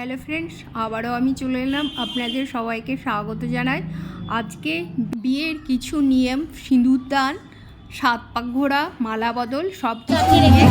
Hello friends, আবারও আমি চলে এলাম। আপনাদের সবাইকে স্বাগত জানাই। আজকে বিয়ের কিছু নিয়ম, সিঁদুরদান, সাত পাক ঘোরা, মালা বদল সব কিছু নিয়ে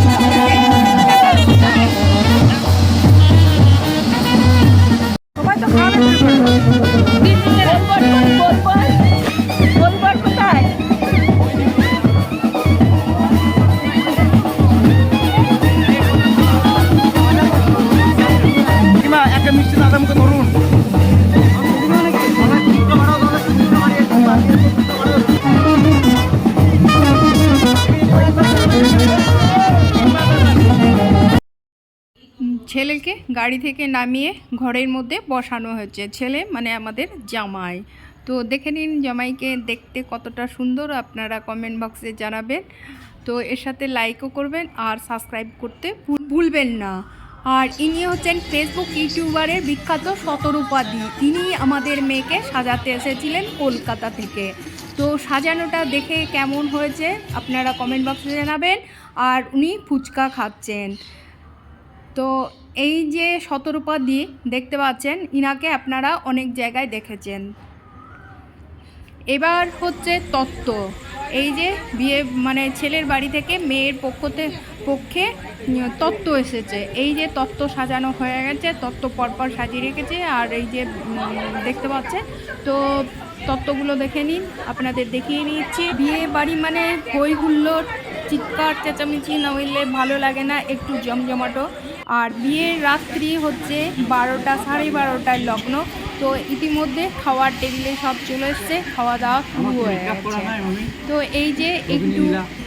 ছেলেকে গাড়ি থেকে নামিয়ে ঘরের মধ্যে বসানো হয়েছে। ছেলে মানে আমাদের জামাই। তো দেখে নিন জামাইকে দেখতে কতটা সুন্দর, আপনারা কমেন্ট বক্সে জানাবেন। তো এর সাথে লাইকও করবেন আর সাবস্ক্রাইব করতে ভুলবেন না। আর ইনি হচ্ছেন ফেসবুক ইউটিউবারের বিখ্যাত শতরূপাদি। তিনি আমাদের মেয়েকে সাজাতে এসেছিলেন কলকাতা থেকে। তো সাজানোটা দেখে কেমন হয়েছে আপনারা কমেন্ট বক্সে জানাবেন। আর উনি ফুচকা খাচ্ছেন। তো এই যে শতরূপাদি দেখতে পাচ্ছেন, ইনাকে আপনারা অনেক জায়গায় দেখেছেন। এবার হচ্ছে তত্ত্ব। এই যে বিয়ে মানে ছেলের বাড়ি থেকে মেয়ের পক্ষে তত্ত্ব এসেছে। এই যে তত্ত্ব সাজানো হয়ে গেছে, তত্ত্ব পরপর সাজিয়ে রেখেছে। আর এই যে দেখতে পাচ্ছেন, তো তত্ত্বগুলো দেখে নিন, আপনাদের দেখিয়ে নিচ্ছি। বিয়ে বাড়ি মানে হই হুল্লোড়, চিৎকার চেঁচামেচি না হইলে ভালো লাগে না, একটু জমজমাটো। আর বিয়ের রাত্রি হচ্ছে 12টা, 12:30টায় লগ্ন। তো ইতিমধ্যে খাওয়ার টেবিলে সব চলে এসছে, খাওয়া দাওয়া শুরু হয়ে গেছে। তো এই যে একটু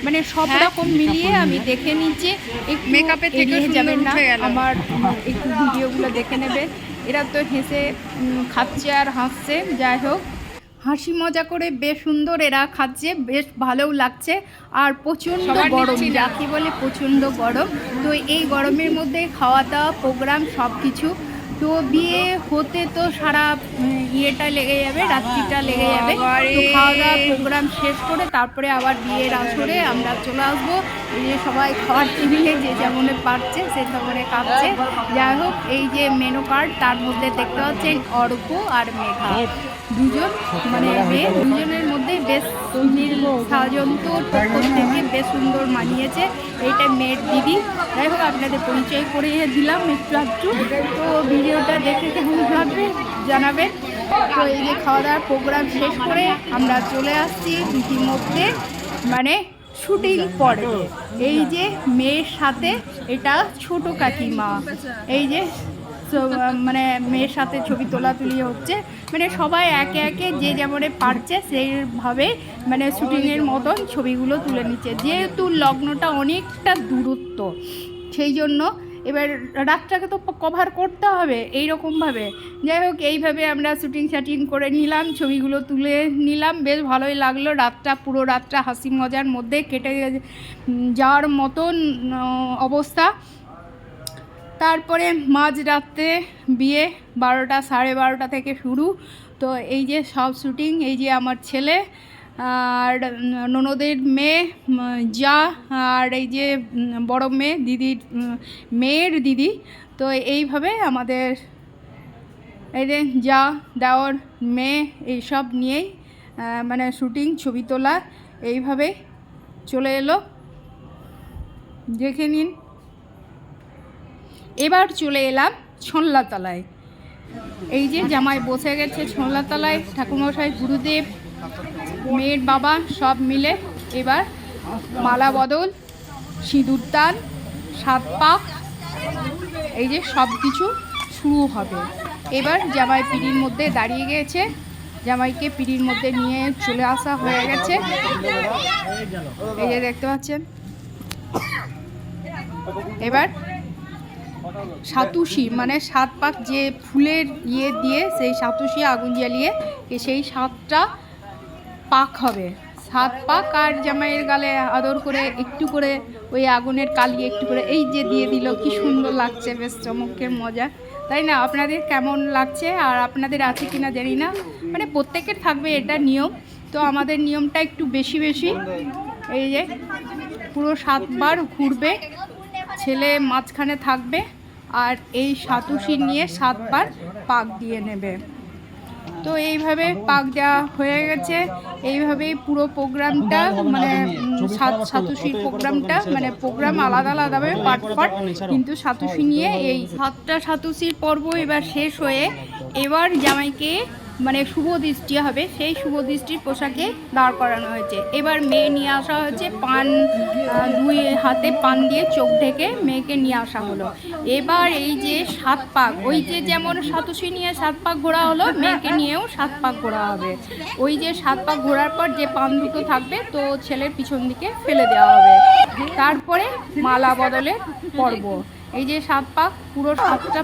মানে সব রকম মিলিয়ে আমি দেখে নিচ্ছি, একটু মেকআপের থেকে যাবেন না, আমার একটু ভিডিওগুলো দেখে নেবেন। এরা তো হেসে খাচ্ছে আর হাসছে। যাই হোক, হাসি মজা করে বেশ সুন্দর এরা খাচ্ছে, বেশ ভালোও লাগছে। আর প্রচণ্ড গরম, যাকে বলে প্রচণ্ড গরম। তো এই গরমের মধ্যে খাওয়া দাওয়া প্রোগ্রাম সব কিছু। তো বিয়ে হতে তো সারা ইয়েটা লেগে যাবে, রাত্রিটা লেগে যাবে। তো খাওয়া দাওয়া প্রোগ্রাম শেষ করে তারপরে আবার বিয়ের আসরে আমরা চলে আসবো। এই যে সবাই খাওয়ার টেবিলে যে যেমনে পারছে সে তেমনে খাচ্ছে। যাই হোক, এই যে মেনু কার্ড, তার মধ্যে দেখতে পাচ্ছেন অর্ক আর মেঘা, দুজন মানে মেয়ে, দুজনের মধ্যে বেশ সাজন্তর পক্ষ থেকে বেশ সুন্দর মানিয়েছে। এইটা মেয়ের দিদি। যাই হোক, আপনাদের পরিচয় করিয়ে দিলাম একটু একটু। তো ভিডিওটা দেখে কেমন লাগবে জানাবেন। তো এই যে খাওয়া দাওয়ার প্রোগ্রাম শেষ করে আমরা চলে আসছি ইতিমধ্যে মানে শুটিং পর্বে। এই যে মেয়ের সাথে এটা ছোট কাকিমা, এই যে মানে মেয়ের সাথে ছবি তোলাতুলি হচ্ছে। মানে সবাই একে একে যে যেমন পারছে সেইভাবে মানে শুটিংয়ের মতন ছবিগুলো তুলে নিচ্ছে। যেহেতু লগ্নটা অনেকটা দূরত্ব, সেই জন্য এবার রাতটাকে তো কভার করতে হবে এইরকমভাবে। যাই হোক, এইভাবে আমরা শুটিং শাটিং করে নিলাম, ছবিগুলো তুলে নিলাম, বেশ ভালোই লাগলো। রাতটা পুরো রাতটা হাসি মজার মধ্যে কেটে যাওয়ার মতন অবস্থা। তারপরে মাঝরাতে বিয়ে, 12টা 12:30 থেকে শুরু। তো এই যে সব শুটিং, এই যে আমার ছেলে আর ননদের মেয়ে যা, আর এই যে বড় মেয়ে দিদির মেয়ের দিদি। তো এইভাবে আমাদের এই যে যা দেওয়ার মেয়ে এইসব নিয়েই মানে শুটিং ছবি তোলা এইভাবে চলে এলো, দেখে নিন। এবার চলে এলাম ছোনলাতলায়। এই যে জামাই বসে গেছে ছোনলাতলায়, ঠাকুরমশাই, গুরুদেব, মেয়ের বাবা সব মিলে এবার মালা বদল, সিঁদুরদান, সাত পাক, এই যে সব কিছু শুরু হবে। এবার জামাই পিঁড়ির মধ্যে দাঁড়িয়ে গেছে, জামাইকে পিঁড়ির মধ্যে নিয়ে চলে আসা হয়ে গেছে। এই যে দেখতে পাচ্ছেন। এবার সাতুশি মানে সাত পাক, যে ফুলের ইয়ে দিয়ে সেই সাতুশি আগুন জ্বালিয়ে সেই 7টা পাক হবে, 7 পাক। আর জামাইয়ের গালে আদর করে একটু করে ওই আগুনের কালি একটু করে এই যে দিয়ে দিল, কি সুন্দর লাগছে, বেশ চমকের মজা, তাই না? আপনাদের কেমন লাগছে আর আপনাদের আছে কিনা জানি না, মানে প্রত্যেকের থাকবে এটা নিয়ম। তো আমাদের নিয়মটা একটু বেশি বেশি। এই যে পুরো 7 বার ঘুরবে, ছেলে মাঝখানে থাকবে আর এই সাতুশি নিয়ে 7 বার পাক দিয়ে নেবে। তো এইভাবে পাক দেওয়া হয়ে গেছে। এইভাবেই পুরো প্রোগ্রামটা মানে সাতুশির প্রোগ্রামটা মানে প্রোগ্রাম আলাদা আলাদাভাবে পার্ট কিন্তু সাতুশি নিয়ে এই 7টা সাতুশির পর্ব এবার শেষ হয়ে এবার জামাইকে মানে শুভ দৃষ্টি হবে, সেই শুভ দৃষ্টির পোশাকে দাঁড় করানো হয়েছে। এবার মেয়ে নিয়ে আসা হয়েছে, পান 2 হাতে পান দিয়ে চোখ ঢেকে মেয়েকে নিয়ে আসা হলো। এবার এই যে 7 পাক, ওই যে যেমন সাতুশি নিয়ে 7 পাক ঘোরা হলো, মেয়েকে নিয়েও 7 পাক ঘোরা হবে। ওই যে 7 পাক ঘোরার পর যে পান দুটো থাকবে তো ছেলের পিছন দিকে ফেলে দেওয়া হবে। তারপরে মালা বদলের পর্ব। এই যে 7 পাক, পুরো 7টা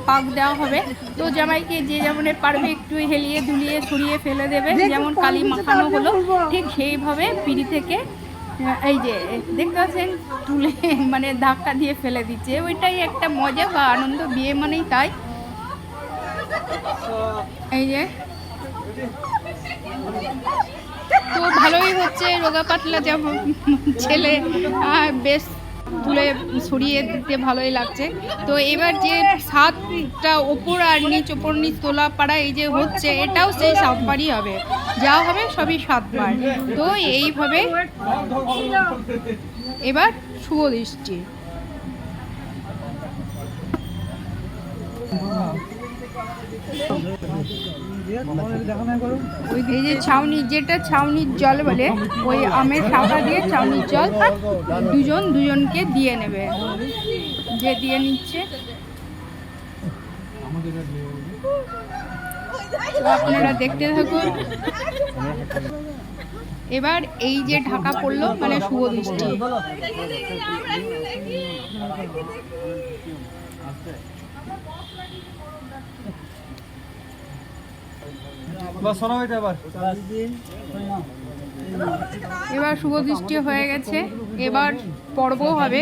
পাক দেওয়া হবে। তো জামাইকে যে যেমনের পারবে একটু হেলিয়ে দুলিয়ে ছড়িয়ে ফেলে দেবে, যেমন কালি মাখানো হলো ঠিক সেইভাবে পিড়ি থেকে এই যে দেখতে পাচ্ছেন তুলে মানে ধাক্কা দিয়ে ফেলে দিচ্ছে। ওইটাই একটা মজা বা আনন্দ, বিয়ে মানেই তাই। এই যে তো ভালোই হচ্ছে, রোগা পাতলা যেমন ছেলে বেশ তুলে ছড়িয়ে দিতে ভালোই লাগছে। তো এবার যে 7টা ওপর আর নিচ ওপর নিচ তোলা পাড়া এই যে হচ্ছে, এটাও সেই 7 বারই হবে, যা হবে সবই 7 বার। তো এইভাবে এবার শুভ দৃষ্টি। এই যে ছাউনি, যেটা ছাউনির জল বলে, ওই আমের শাখা দিয়ে ছাউনির জল দুজনকে দিয়ে নেবে। যে দিয়ে নিচ্ছে আপনারা দেখতে থাকুন। এবার এই যে ঢাকা পড়লো মানে শুভ দৃষ্টি। এবার শুভ দৃষ্টি হয়ে গেছে, এবার পর্ব হবে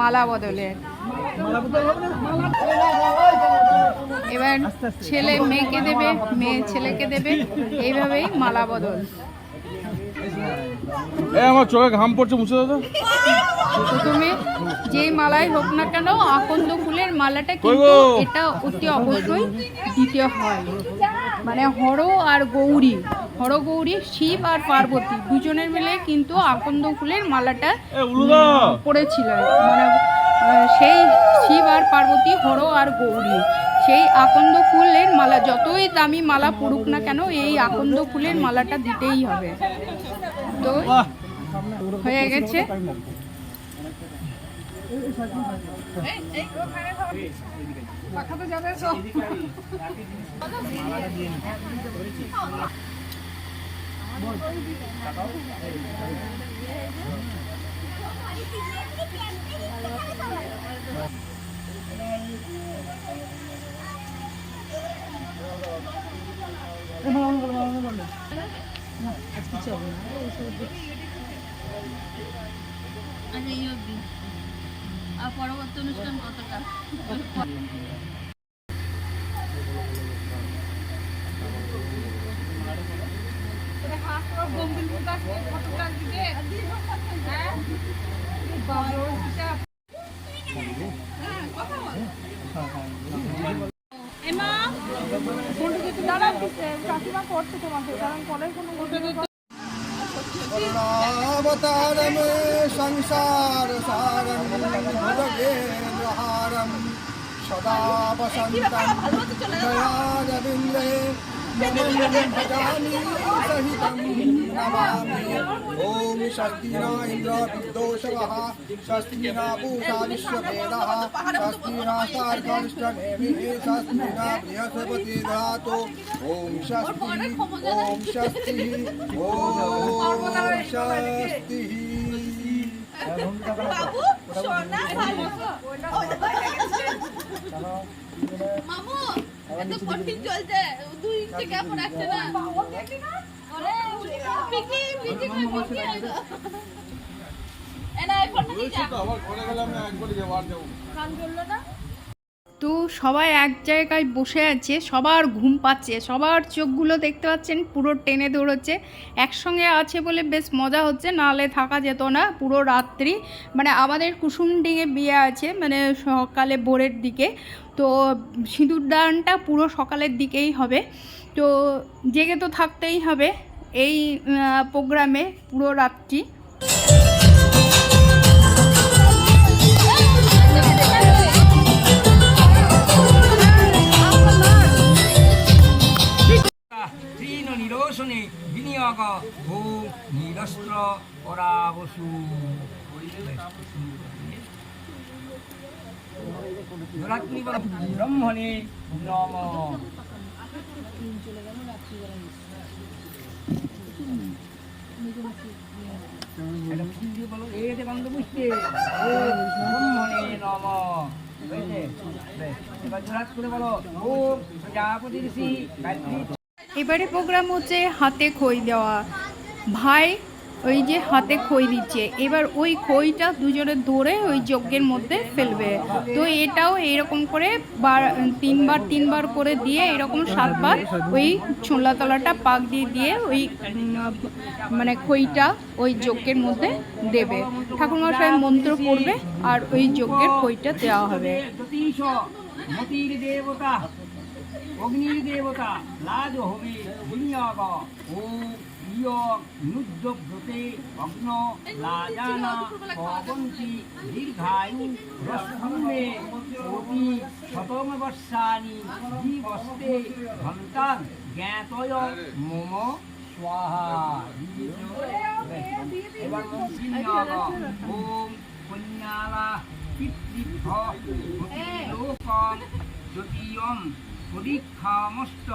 মালা বদলের। এবার ছেলে মেয়েকে দেবে, মেয়ে ছেলেকে দেবে, এইভাবেই মালা বদল। আমার চোখে ঘাম পড়ছে, মুছে দাও তো। প্রথমে যেই মালাই হোক না কেন, আকন্দ ফুলের মালাটা কিন্তু এটা অতি অবশ্যই দিতে হয়। মানে হর আর গৌরী, হর গৌরী, শিব আর পার্বতী দুজনের মিলে কিন্তু আকন্দ ফুলের মালাটা পড়েছিল। মানে সেই শিব আর পার্বতী, হর আর গৌরী, সেই আকন্দ ফুলের মালা যতই দামি মালা পড়ুক না কেন, এই আকন্দ ফুলের মালাটা দিতেই হবে। তো হয়ে গেছে। আর পরবর্তী অনুষ্ঠান কতটা? करुणावतारं संसारसारं भुजगेन्द्रहारं सदा वसन्तं दयारविन्दे भजामि सहितं नमामि। ॐ स्वस्ति न इन्द्रविद्दोषवः, स्वस्ति न पूषा विश्ववेदः, स्वस्ति नस्तार्क्ष्यनेमिः, स्वस्ति न बृहस्पति दधातु। ॐ स्वस्ति, ॐ स्वस्तिः, ॐ स्वस्तिः। মামু এত কঠিন চলছে, 2 ইঞ্চি গ্যাপ রাখছে না। আরে পিকি পিকি পিকি এনা আইফোন নিয়ে যা। আবার ঘরে গেলাম না, একবার যাওয়ার যাও। কান জ্বললো না। তো তো সবাই এক জায়গায় বসে আছে, সবার ঘুম পাচ্ছে, সবার চোখগুলো দেখতে পাচ্ছেন পুরো টেনে ধরেছে। একসঙ্গে আছে বলে বেশ মজা হচ্ছে, নাহলে থাকা যেত না পুরো রাত্রি। মানে আমাদের কুসুমডিঙে বিয়ে আছে, মানে সকালে ভোরের দিকে, তো সিঁদুরদানটা পুরো সকালের দিকেই হবে। তো জেগে তো থাকতেই হবে এই প্রোগ্রামে পুরো রাত্রি। নিরসনে বিনিয়োগ ও নিরস্ত্র পরাবসু ব্রহ্মণে নম। বলো এতে বন্ধ বুঝতে ব্রহ্মণে নম। এবার জোরাত করে বলো ও প্রজাপতি ঋষি গায়ত্রী। এবারে প্রোগ্রাম হচ্ছে হাতে খই দেওয়া। ভাই ওই যে হাতে খই দিচ্ছে, এবার ওই খইটা দুজনে ধরে ওই যজ্ঞের মধ্যে ফেলবে। তো এটাও এরকম করে তিনবার করে দিয়ে এরকম 7 বার ওই ছোলা তলাটা পাক দিয়ে ওই মানে খইটা ওই যজ্ঞের মধ্যে দেবে। ঠাকুরমশাই মন্ত্র পড়বে আর ওই যজ্ঞের খইটা দেওয়া হবে। অগ্নির দেবতা লাজ হবে বিনিয়োগ ও ইয় নুদ্রব্রতে অগ্ন লাজানা পবন্তি দীর্ঘায়ু রসভূমে কোটি শতমবর্ষানি জীবস্তে ঘন্টান জ্ঞাতয় মম স্বাহা। এবার বিনিয়োগ ওম কন্যালা পিতৃভ্য লোকম জ্যোতিয়ম পরীক্ষামষ্ট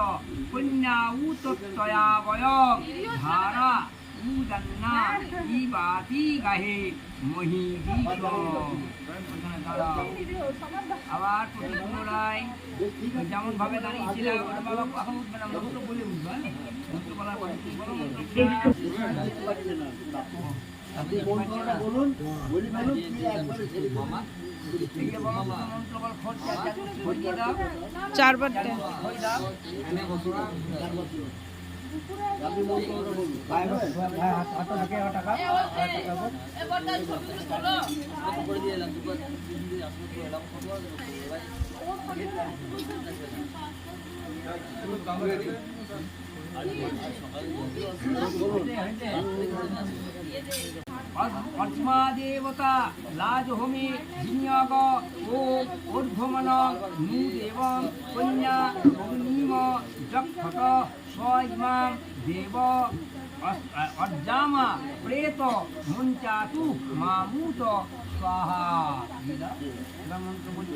কন্যাউতত্তয়াবয় ধারা উদন্না ইবাতি গাহে মহিদীশ। আবার পুনরায় যেমন ভাবে দাঁড়িয়েছিল বাবা এখন উঠবে না, মন্ত্র বলে উঠবে, মন্ত্র বলার পরে বলো আপনি মন্ত্রটা বলুন, বলি বলুন কি একবার চারবার আপনি মন্ত্রটা বলুন। অর্চমা দেবতা লাজ হোমে বিনিয়োগ ও ঊর্ধ্বমন নু দেবং কন্যা অগ্নিম যক্ষত স্বইমাম দেব অর্জামা প্রেত মুঞ্চাতু মামুত স্বাহা। মন্ত্র বলতে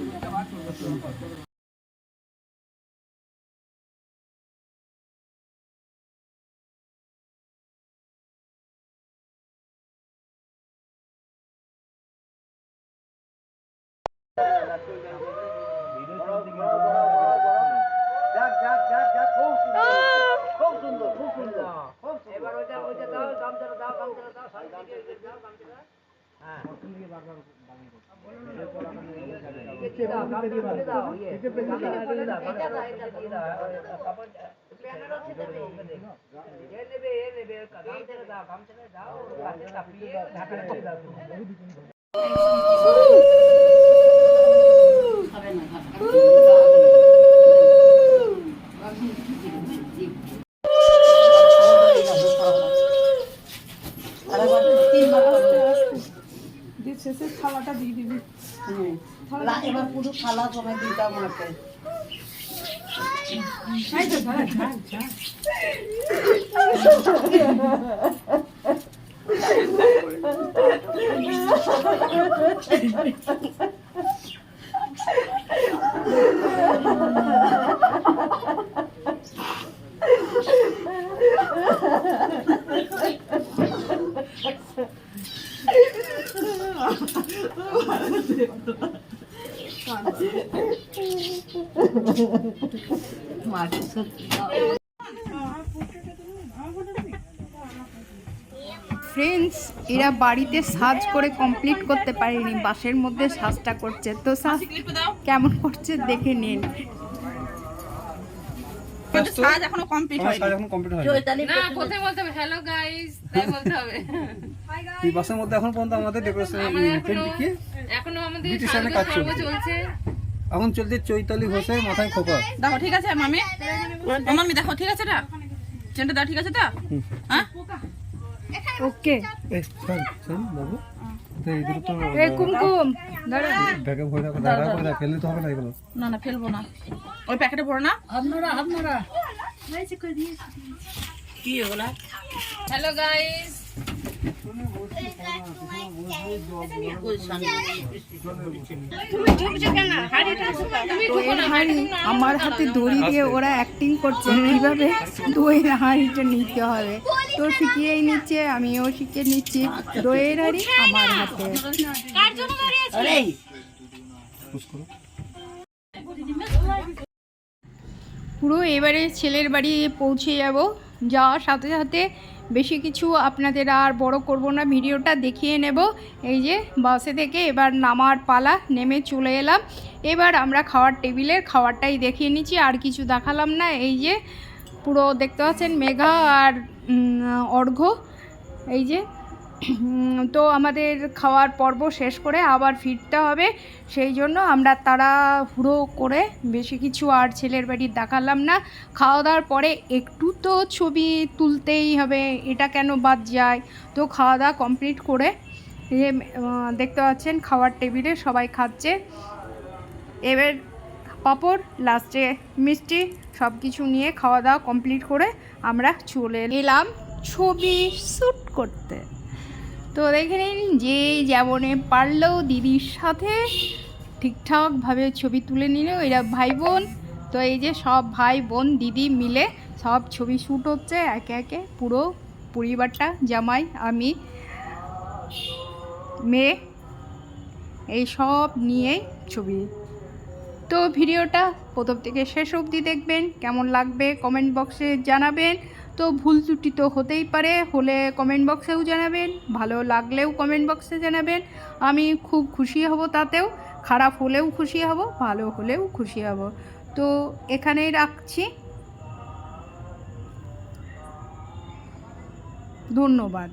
খুব সুন্দর, খুব সুন্দর। এবার ওইটা দাও, গামছাটা দাও, গামছাটা দাও, গামছাটা হ্যাঁ শেষের থালাটা দিয়ে দিবি। এবার পুরো থালা তোমায় দিতাম আমাকে। ফ্রেন্ডস, এরা বাড়িতে সাজ করে কমপ্লিট করতে পারেনি, বাসের মধ্যে সাজটা করছে। তো সাজ কেমন করছে দেখে নিন। কিন্তু সাজ এখনো কমপ্লিট হয়নি। সাজ এখন কমপ্লিট হয়নি। না, কোথায় বলতে হবে হ্যালো গাইস তাই বলতে হবে। এই বাসের মধ্যে এখন পর্যন্ত আমাদের ডেকোরেশন এখনো আমাদের বিউটিশিয়ানের কাজ সাজগোজ চলছে। চলছে। এখন চলছে চৈতালি ঘোষে মাথায় খোপা। দেখো ঠিক আছে মামি, মামি দেখো ঠিক আছে এটা, চেনটা দাও ঠিক আছে তো? হ্যাঁ ওকে। এই শোন শোন বাবু, তো এই দুটো তো এ কুমকুম দাঁড়া। ব্যাগে ভরে রাখো, দাঁড়া করে রাখ, ফেললে তো হবে না এগুলো। না না ফেলবো না, ওই প্যাকেটে ভরো না। কি এগুলা? হ্যালো গাইস, আমার হাতে দড়ি দিয়ে ওরা অ্যাক্টিং করছে কিভাবে দইয়ের হাঁড়িটা নিতে হবে। তো শিখিয়েই নিচ্ছে, আমিও শিখে নিচ্ছি। দইয়ের হাঁড়ি আমার হাতে। পুরো এবারে ছেলের বাড়ি পৌঁছে যাব। যাওয়ার সাথে সাথে বেশি কিছু আপনাদের আর বড় করব না, ভিডিওটা দেখিয়ে নেব। এই যে বাসে থেকে এবার নামার পালা, নেমে চলে এলাম। এবার আমরা খাওয়ার টেবিলের খাবারটাই দেখিয়ে নিচ্ছি, আর কিছু দেখালাম না। এই যে পুরো দেখতে পাচ্ছেন মেঘা আর অর্ঘ্য। এই যে তো আমাদের খাওয়ার পর্ব শেষ করে আবার ফিরতে হবে, সেই জন্য আমরা তাড়াহুড়ো করে বেশি কিছু আর ছেলের বাড়ির দেখালাম না। খাওয়া দাওয়ার পরে একটু তো ছবি তুলতেই হবে, এটা কেন বাদ যায়। তো খাওয়া দাওয়া কমপ্লিট করে দেখতে পাচ্ছেন খাওয়ার টেবিলে সবাই খাচ্ছে। এবার পাঁপড়, লাস্টে মিষ্টি, সব কিছু নিয়ে খাওয়া দাওয়া কমপ্লিট করে আমরা চলে এলাম ছবি শ্যুট করতে। তো দেখে নিন, যে যেমনে পারলেও দিদির সাথে ঠিকঠাকভাবে ছবি তুলে নিল। এরা ভাই বোন। তো এই যে সব ভাই বোন দিদি মিলে সব ছবি শ্যুট হচ্ছে একে একে, পুরো পরিবারটা, জামাই, আমি, মেয়ে, এই সব নিয়েই ছবি। তো ভিডিওটা প্রথম থেকে শেষ অবধি দেখবেন, কেমন লাগবে কমেন্ট বক্সে জানাবেন। তো ভুল ত্রুটি তো হতেই পারে, হলে কমেন্ট বক্সেও জানাবেন, ভালো লাগলেও কমেন্ট বক্সে জানাবেন। আমি খুব খুশি হব তাতেও, খারাপ হলেও খুশি হব, ভালো হলেও খুশি হব। তো এখানেই রাখছি, ধন্যবাদ।